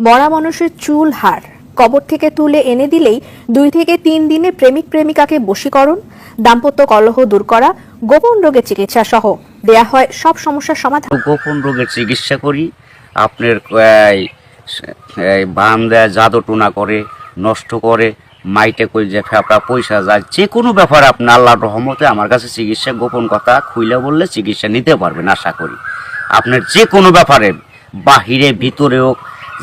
মরা মানুষের চুল হাড় কবর থেকে তুলে এনে দিলেই 2 থেকে 3 দিনে প্রেমিক প্রেমিকাকে বশীকরণ, দাম্পত্য কলহ দূর করা, গোপন রোগের চিকিৎসা সহ দেয়া হয় সব সমস্যার সমাধান। গোপন রোগের চিকিৎসা করি। আপনার বান দেয়, জাদু টুনা করে, নষ্ট করে, মাইটে কই যে ফেপড়া পয়সা যায়, যে কোনো ব্যাপারে আপনি আল্লাহর রহমতে আমার কাছে চিকিৎসা গোপন কথা খুইলে বললে চিকিৎসা নিতে পারবেন আশা করি। আপনার যে কোনো ব্যাপারে বাহিরে ভিতরে হোক,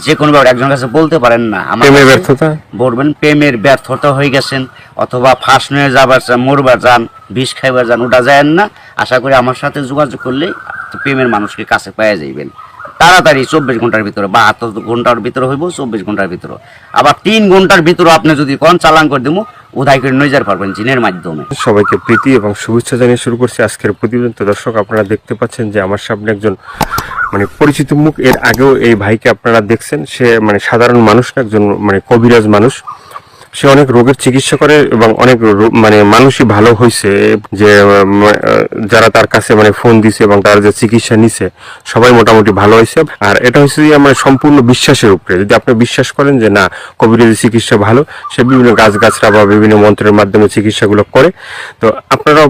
যে কোনো ব্যাপারে একজনের কাছে বলতে পারেন না আমার ব্যর্থতা বলবেন, প্রেমের ব্যর্থতা হয়ে গেছেন অথবা ফাঁস নিয়ে যাবার চান, মরবার যান, বিষ খাইবার যান, ওটা যায়েন না। আশা করি আমার সাথে যোগাযোগ করলে প্রেমের মানুষকে কাছে পেয়ে যাইবেন তাড়াতাড়ি। 24 ঘন্টার ভিতরে, 72 ঘন্টার ভিতরে হইব, 24 ঘন্টার ভিতরে। আবার 3 ঘন্টার ভিতরে আপনি যদি কোন চালান করে দেবো, উদাই করে নজর পারবেন জিনের মাধ্যমে। সবাইকে প্রীতি এবং শুভেচ্ছা জানিয়ে শুরু করছি আজকের প্রতিবেদন। তো দর্শক, আপনারা দেখতে পাচ্ছেন যে আমার সামনে একজন পরিচিত মুখ। এর আগেও এই ভাইকে আপনারা দেখছেন। সে সাধারণ মানুষ না, একজন কবিরাজ মানুষ। সে অনেক রোগের চিকিৎসা করে এবং অনেক মানুষই ভালো হয়েছে, যে যারা তার কাছে ফোন দিছে এবং তার যে চিকিৎসা নিছে সবাই মোটামুটি ভালো হয়েছে। আর এটা হচ্ছে যে সম্পূর্ণ বিশ্বাসের উপরে। যদি আপনি বিশ্বাস করেন যে না, কবিরাজি চিকিৎসা ভালো, সে বিভিন্ন গাছগাছরা বা বিভিন্ন মন্ত্রের মাধ্যমে চিকিৎসাগুলো করে। তো আপনারাও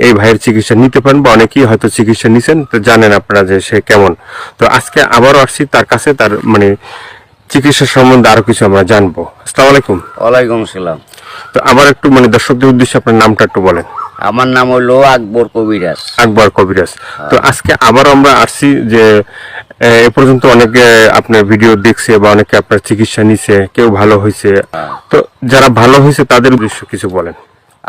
এই ভাইয়ের চিকিৎসা নিতে পারেন, বা অনেকেই হয়তো চিকিৎসা নিছেন, তো জানেন আপনারা যে সে কেমন। তো আজকে আবারও আসছি তার কাছে, তার চিকিৎসা সম্বন্ধে আরো কিছু আমরা জানবো। আসসালামু আলাইকুম। ওয়ালাইকুম আসসালাম। তো আবার একটু দর্শকদের উদ্দেশ্যে আপনার নামটা একটু বলেন। আমার নাম হলো আকবর কবিরাজ। আকবর কবিরাজ। তো আজকে আবার আমরা আসছি যে এ পর্যন্ত অনেকে আপনার ভিডিও দেখছে বা অনেকে আপনার চিকিৎসা নিছে, কেউ ভালো হয়েছে। তো যারা ভালো হয়েছে তাদের উদ্দেশ্য কিছু বলেন।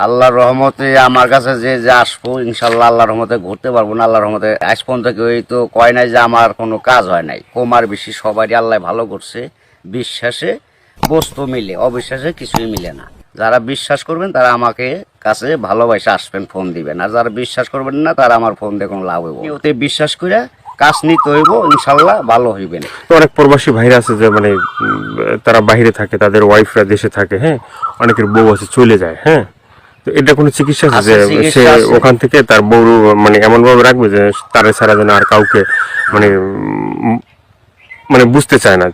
আল্লাহর রহমতে আমার কাছে যে আসবো, ইনশাল্লাহ আল্লাহর রহমতে ঘুরতে পারবো না। আল্লাহর রহমতে আজ পর্যন্ত কেউ তো কয় নাই যে আমার কোনো কাজ হয় নাই। কমার বেশি সবারই আল্লাহ ভালো করছে। বিশ্বাসে বস্তু মিলে, অবিশ্বাসে কিছুই মিলে না। যারা বিশ্বাস করবেন তারা আমাকে কাছে ভালোবাসে আসবেন, ফোন দিবেন। আর যারা বিশ্বাস করবেন না তারা আমার ফোন দিয়ে কোনো লাভ হইব। ওতে বিশ্বাস করে কাজ নিতে হইব, ইনশাল্লাহ ভালো হইবেন। তো অনেক প্রবাসী ভাইরা আছে যে তারা বাইরে থাকে, তাদের ওয়াইফরা দেশে থাকে, হ্যাঁ, অনেকের বউ আছে চলে যায়, হ্যাঁ। তো এটা কোনো চিকিৎসা আছে যে সে ওখান থেকে তার বউ এমন ভাবে রাখবে যে তারে ছাড়া যেন আর কাউকে বুঝতে চায় না,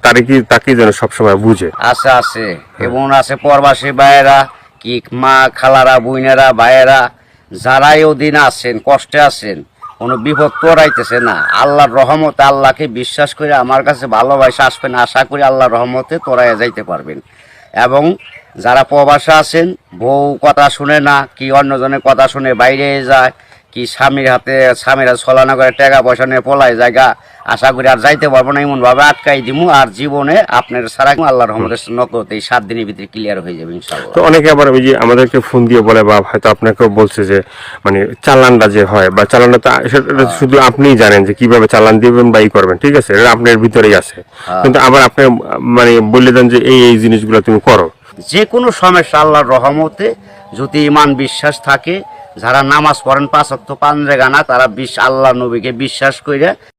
তাকে যেন সবসময় বুঝে। আছে আছে এবং আছে প্রবাসী ভাইয়েরা, কি মা খালারা, বোনেরা, ভাইয়েরা, যারাই ওদিন আছেন, কষ্টে আছেন, কোনো বিপদ তোরাইতেছে না, আল্লাহর রহমতে আল্লাহকে বিশ্বাস করে আমার কাছে ভালোবাসা আসবেন। আশা করি আল্লাহর রহমতে তোরাইয়া যাইতে পারবেন। এবং যারা প্রবাসে আছেন, বউ কথা শুনে না, কি অন্যজনের কথা শুনে বাইরে যায়, কি স্বামীরা ছলনা করে টাকা পয়সা নিয়ে পলায় জায়গা, আশা করি আর যাইতে পারবো না, এমন ভাবে আটকাই দিমু। আর জীবনে আপনার সারা আল্লাহর রহমতের নকত এই 7 দিনের ভিতরে ক্লিয়ার হয়ে যাবে ইনশাআল্লাহ। তো অনেকে আবার ওই যে আমাদেরকে ফোন দিয়ে বলে, বা হয়তো আপনাকেও বলছে যে চালানটা যে হয়, বা চালানটা সেটা শুধু আপনিই জানেন যে কিভাবে চালান দিবেন বা করবেন, ঠিক আছে, এটা আপনার ভিতরেই আছে। কিন্তু আবার আপনি বলে দেন যে এই জিনিসগুলো তুমি করো। যে কোনো সমস্যা আল্লাহর রহমতে যদি ইমান বিশ্বাস থাকে, যারা নামাজ পড়েন 5 ওয়াক্ত 5 রেখানা, তারা আল্লাহ নবীকে বিশ্বাস করে